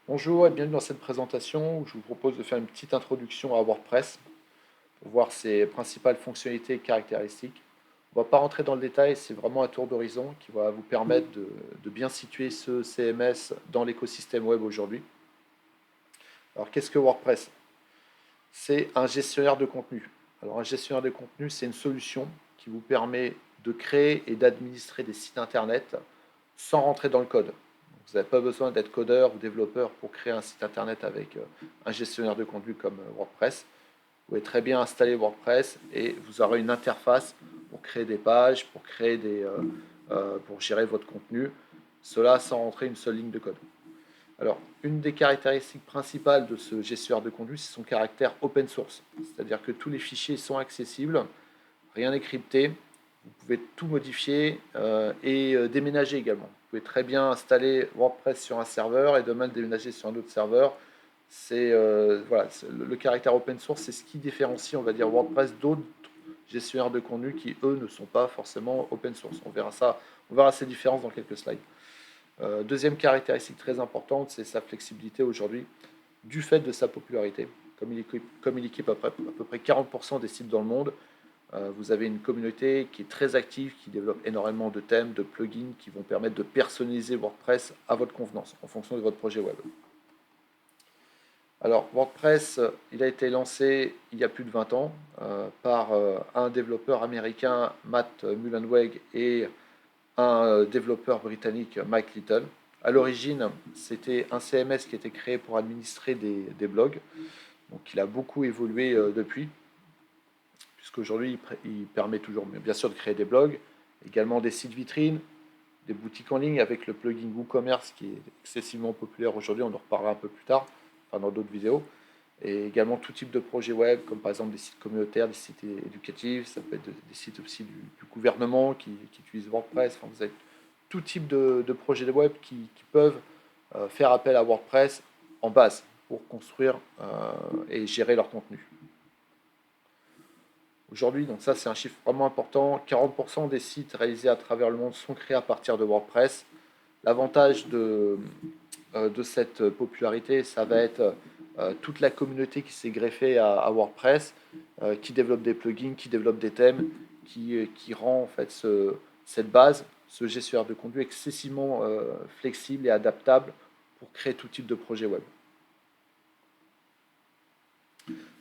Bonjour et bienvenue dans cette présentation où je vous propose de faire une petite introduction à WordPress pour voir ses principales fonctionnalités et caractéristiques. On ne va pas rentrer dans le détail, c'est vraiment un tour d'horizon qui va vous permettre de bien situer ce CMS dans l'écosystème web aujourd'hui. Alors qu'est-ce que WordPress? C'est un gestionnaire de contenu. Alors un gestionnaire de contenu, c'est une solution qui vous permet de créer et d'administrer des sites internet sans rentrer dans le code. Vous n'avez pas besoin d'être codeur ou développeur pour créer un site internet avec un gestionnaire de contenu comme WordPress. Vous pouvez très bien installer WordPress et vous aurez une interface pour créer des pages, pour gérer votre contenu. Cela sans rentrer une seule ligne de code. Alors, une des caractéristiques principales de ce gestionnaire de contenu, c'est son caractère open source. C'est-à-dire que tous les fichiers sont accessibles, rien n'est crypté, vous pouvez tout modifier et déménager également. Vous pouvez très bien installer WordPress sur un serveur et demain le déménager sur un autre serveur. Voilà, le caractère open source, c'est ce qui différencie, on va dire, WordPress d'autres gestionnaires de contenu qui, eux, ne sont pas forcément open source. On verra ces différences dans quelques slides. Deuxième caractéristique très importante, c'est sa flexibilité aujourd'hui, du fait de sa popularité. Comme il équipe à peu près 40% des sites dans le monde, vous avez une communauté qui est très active, qui développe énormément de thèmes, de plugins qui vont permettre de personnaliser WordPress à votre convenance, en fonction de votre projet web. Alors, WordPress, il a été lancé il y a plus de 20 ans par un développeur américain, Matt Mullenweg, et un développeur britannique, Mike Little. À l'origine, c'était un CMS qui était créé pour administrer des blogs. Donc, il a beaucoup évolué depuis, puisqu'aujourd'hui, il permet toujours, bien sûr, de créer des blogs, également des sites vitrines, des boutiques en ligne avec le plugin WooCommerce qui est excessivement populaire aujourd'hui. On en reparlera un peu plus tard, enfin dans d'autres vidéos. Et également tout type de projets web, comme par exemple des sites communautaires, des sites éducatifs, ça peut être des sites aussi du gouvernement qui utilisent WordPress. Enfin, vous avez tout type de projets web qui peuvent faire appel à WordPress en base pour construire et gérer leur contenu. Aujourd'hui, donc ça c'est un chiffre vraiment important, 40% des sites réalisés à travers le monde sont créés à partir de WordPress. L'avantage de cette popularité, ça va être toute la communauté qui s'est greffée à WordPress, qui développe des plugins, qui développe des thèmes, qui rend en fait cette base, ce gestionnaire de contenu excessivement flexible et adaptable pour créer tout type de projet web.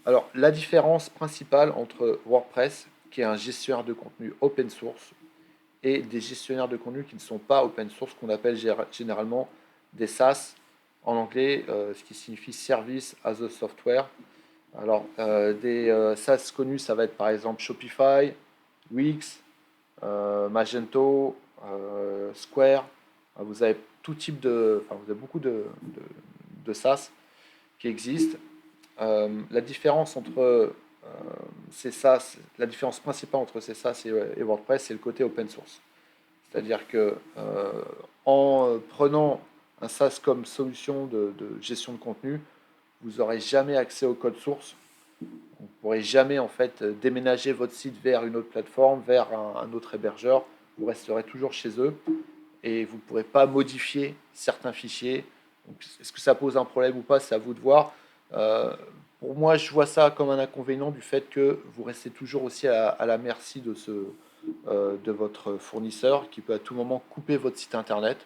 Alors, la différence principale entre WordPress, qui est un gestionnaire de contenu open source, et des gestionnaires de contenu qui ne sont pas open source, qu'on appelle généralement des SaaS en anglais, ce qui signifie Service as a Software. Alors, des SaaS connus, ça va être par exemple Shopify, Wix, Magento, Square. Vous avez tout type vous avez beaucoup de SaaS qui existent. La différence entre ces SaaS, la différence principale entre ces SaaS et WordPress, c'est le côté open source. C'est-à-dire que en prenant un SaaS comme solution de gestion de contenu, vous n'aurez jamais accès au code source. Vous ne pourrez jamais en fait déménager votre site vers une autre plateforme, vers un autre hébergeur. Vous resterez toujours chez eux et vous ne pourrez pas modifier certains fichiers. Est-ce que ça pose un problème ou pas? C'est à vous de voir. Euh, pour moi, je vois ça comme un inconvénient du fait que vous restez toujours aussi à la merci de votre fournisseur qui peut à tout moment couper votre site internet.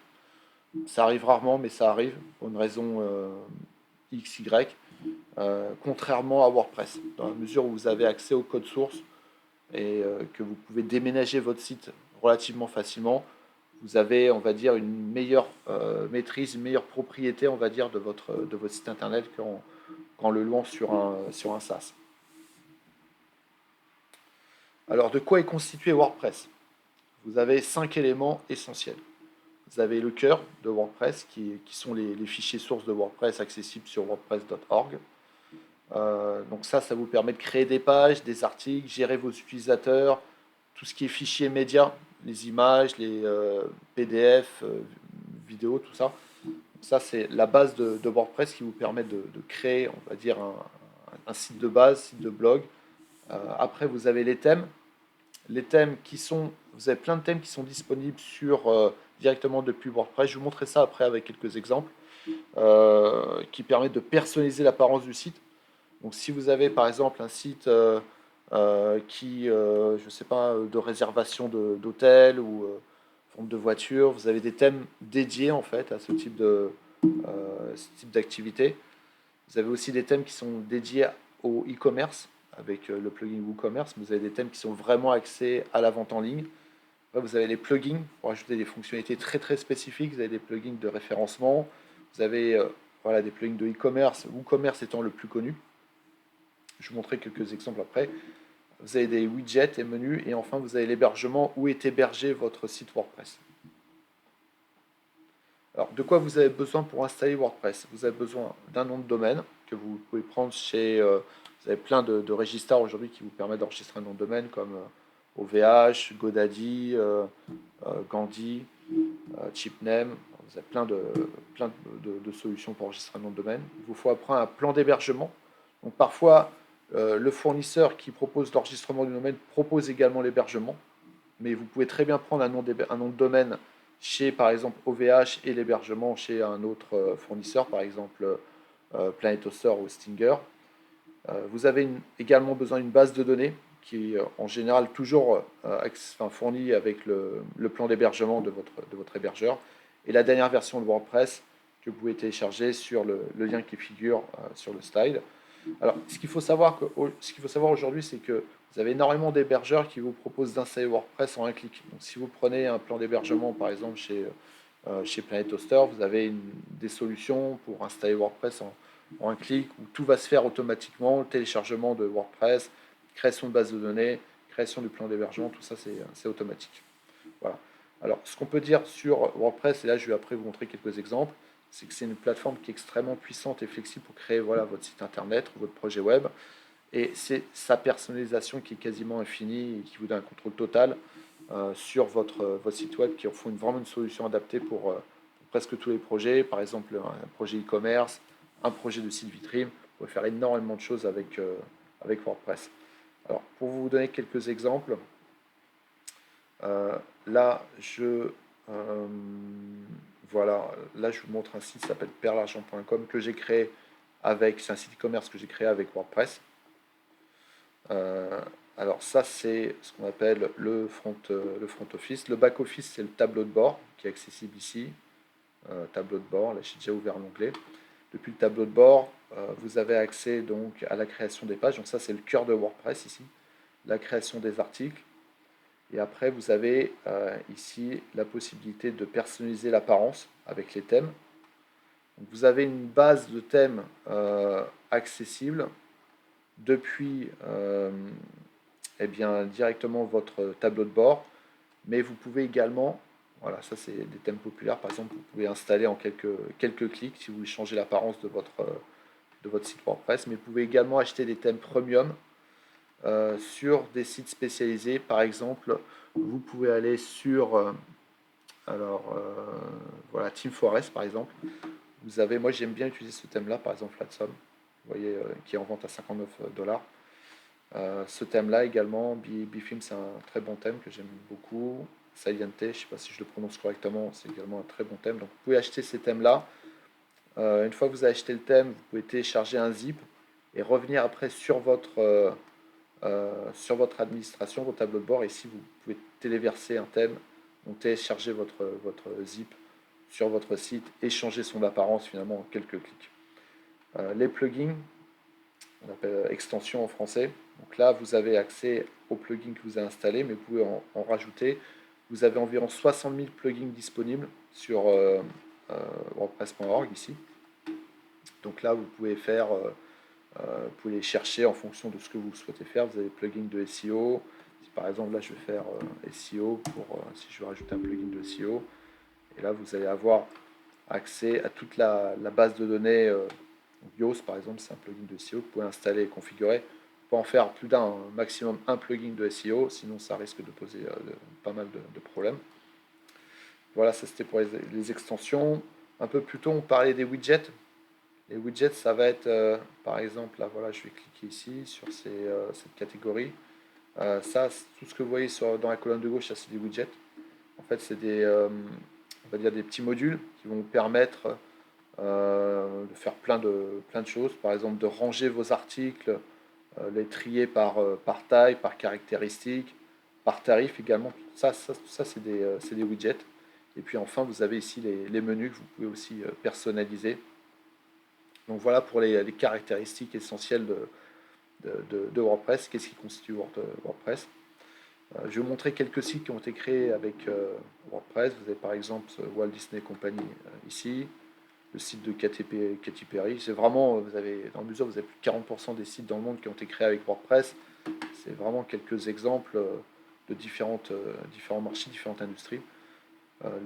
Ça arrive rarement, mais ça arrive pour une raison X, Y. Contrairement à WordPress, dans la mesure où vous avez accès au code source et que vous pouvez déménager votre site relativement facilement, vous avez, on va dire, une meilleure maîtrise, une meilleure propriété, on va dire, de votre site internet qu'en le louant sur un SaaS. Alors, de quoi est constitué WordPress? Vous avez 5 éléments essentiels. Vous avez le cœur de WordPress, qui sont les fichiers sources de WordPress accessibles sur wordpress.org. Donc ça vous permet de créer des pages, des articles, gérer vos utilisateurs, tout ce qui est fichiers médias, les images, les PDF, vidéos, tout ça. Ça, c'est la base de WordPress qui vous permet de créer, on va dire, un site de base, site de blog. Après, vous avez les thèmes. Les thèmes vous avez plein de thèmes qui sont disponibles directement depuis WordPress. Je vous montrerai ça après avec quelques exemples. qui permettent de personnaliser l'apparence du site. Donc si vous avez par exemple un site je sais pas, de réservation d'hôtel ou vente de voiture, vous avez des thèmes dédiés en fait à ce type d'activité. Vous avez aussi des thèmes qui sont dédiés au e-commerce avec le plugin WooCommerce. Vous avez des thèmes qui sont vraiment axés à la vente en ligne. Après, vous avez les plugins pour ajouter des fonctionnalités très très spécifiques. Vous avez des plugins de référencement. Vous avez voilà, des plugins de e-commerce, WooCommerce étant le plus connu. Je vous montrerai quelques exemples après. Vous avez des widgets et menus. Et enfin, vous avez l'hébergement, où est hébergé votre site WordPress. Alors, de quoi vous avez besoin pour installer WordPress? Vous avez besoin d'un nom de domaine que vous pouvez prendre chez... vous avez plein de registrars aujourd'hui qui vous permettent d'enregistrer un nom de domaine comme OVH, GoDaddy, Gandhi, Chipname. Vous avez plein de solutions pour enregistrer un nom de domaine. Il vous faut après un plan d'hébergement. Donc parfois, le fournisseur qui propose l'enregistrement du domaine propose également l'hébergement. Mais vous pouvez très bien prendre un nom de domaine chez, par exemple, OVH et l'hébergement chez un autre fournisseur, par exemple Planet Hoster ou Stinger. Vous avez également besoin d'une base de données qui est en général toujours fournie avec le plan d'hébergement de votre hébergeur. Et la dernière version de WordPress que vous pouvez télécharger sur le lien qui figure sur le slide. Alors, ce qu'il faut savoir aujourd'hui, c'est que vous avez énormément d'hébergeurs qui vous proposent d'installer WordPress en un clic. Donc, si vous prenez un plan d'hébergement, par exemple, chez Planet Hoster, vous avez des solutions pour installer WordPress en un clic, où tout va se faire automatiquement, le téléchargement de WordPress, création de base de données, création du plan d'hébergement, tout ça, c'est automatique. Voilà. Alors, ce qu'on peut dire sur WordPress, et là, je vais après vous montrer quelques exemples, c'est que c'est une plateforme qui est extrêmement puissante et flexible pour créer voilà, votre site internet ou votre projet web. Et c'est sa personnalisation qui est quasiment infinie et qui vous donne un contrôle total sur votre site web, qui en font vraiment une solution adaptée pour presque tous les projets. Par exemple, un projet e-commerce, un projet de site vitrine. Vous pouvez faire énormément de choses avec WordPress. Alors, pour vous donner quelques exemples, là, voilà, là, je vous montre un site qui s'appelle perlargent.com que j'ai créé c'est un site e-commerce que j'ai créé avec WordPress. Alors ça, c'est ce qu'on appelle le front office. Le back office, c'est le tableau de bord qui est accessible ici. Tableau de bord, là j'ai déjà ouvert l'onglet. Depuis le tableau de bord, vous avez accès donc à la création des pages. Donc ça, c'est le cœur de WordPress ici. La création des articles. Et après, vous avez ici la possibilité de personnaliser l'apparence avec les thèmes. Donc, vous avez une base de thèmes accessible depuis eh bien, directement votre tableau de bord. Mais vous pouvez également, voilà, ça c'est des thèmes populaires, par exemple, vous pouvez installer en quelques clics si vous voulez changer l'apparence de votre site WordPress. Mais vous pouvez également acheter des thèmes premium sur des sites spécialisés. Par exemple, vous pouvez aller sur voilà, Team Forest par exemple. Vous avez, moi j'aime bien utiliser ce thème là, par exemple Flatsum, vous voyez, qui est en vente à 59 $. Ce thème là également, Bifilm, c'est un très bon thème que j'aime beaucoup. Saliente, je ne sais pas si je le prononce correctement, c'est également un très bon thème. Donc vous pouvez acheter ces thèmes là. Une fois que vous avez acheté le thème, vous pouvez télécharger un zip et revenir après sur votre administration, votre tableau de bord. Ici, vous pouvez téléverser un thème, donc télécharger votre zip sur votre site et changer son apparence finalement en quelques clics. Les plugins, on appelle extensions en français. Donc là, vous avez accès aux plugins que vous avez installés, mais vous pouvez en rajouter. Vous avez environ 60 000 plugins disponibles sur WordPress.org ici. Donc là, vous pouvez vous pouvez les chercher en fonction de ce que vous souhaitez faire. Vous avez des plugins de SEO. Si par exemple, là, je vais faire SEO, si je veux rajouter un plugin de SEO, et là, vous allez avoir accès à toute la base de données. Yoast, par exemple, c'est un plugin de SEO que vous pouvez installer et configurer. Vous pouvez en faire plus d'un, maximum un plugin de SEO, sinon ça risque de poser pas mal de problèmes. Voilà, ça c'était pour les extensions. Un peu plus tôt, on parlait des widgets. Les widgets, ça va être, par exemple, là, voilà, je vais cliquer ici sur cette catégorie. Ça, tout ce que vous voyez dans la colonne de gauche, ça c'est des widgets. En fait, c'est on va dire des petits modules qui vont vous permettre de faire plein de choses, par exemple de ranger vos articles, les trier par taille, par caractéristique, par tarif également. Ça c'est des widgets. Et puis enfin, vous avez ici les menus que vous pouvez aussi personnaliser. Donc voilà pour les caractéristiques essentielles de WordPress. Qu'est-ce qui constitue WordPress? Je vais vous montrer quelques sites qui ont été créés avec WordPress. Vous avez par exemple Walt Disney Company ici, le site de Katy Perry. C'est vraiment, vous avez, dans le mesure, vous avez plus de 40% des sites dans le monde qui ont été créés avec WordPress. C'est vraiment quelques exemples de différents marchés, différentes industries.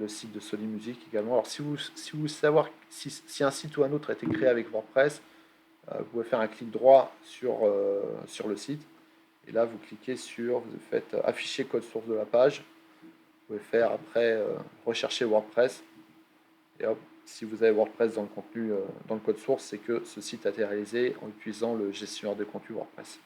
Le site de Sony Music également. Alors si vous voulez savoir si un site ou un autre a été créé avec WordPress, vous pouvez faire un clic droit sur le site. Et là, vous cliquez sur, vous faites afficher code source de la page. Vous pouvez faire après rechercher WordPress. Et hop, si vous avez WordPress dans le contenu, dans le code source, c'est que ce site a été réalisé en utilisant le gestionnaire de contenu WordPress.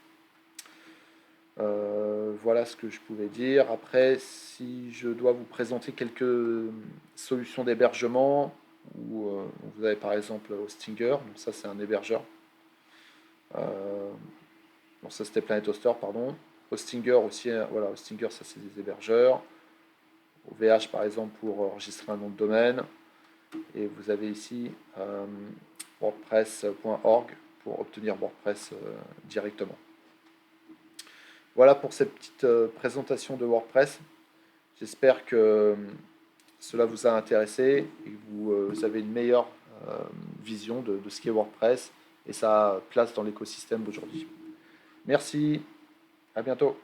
Voilà ce que je pouvais dire. Après, si je dois vous présenter quelques solutions d'hébergement, vous avez par exemple Hostinger, donc ça c'est un hébergeur. Donc ça c'était Planet Hoster, pardon. Hostinger aussi, voilà, Hostinger ça c'est des hébergeurs. OVH par exemple pour enregistrer un nom de domaine. Et vous avez ici wordpress.org pour obtenir WordPress directement. Voilà pour cette petite présentation de WordPress. J'espère que cela vous a intéressé et que vous avez une meilleure vision de ce qu'est WordPress et sa place dans l'écosystème d'aujourd'hui. Merci, à bientôt.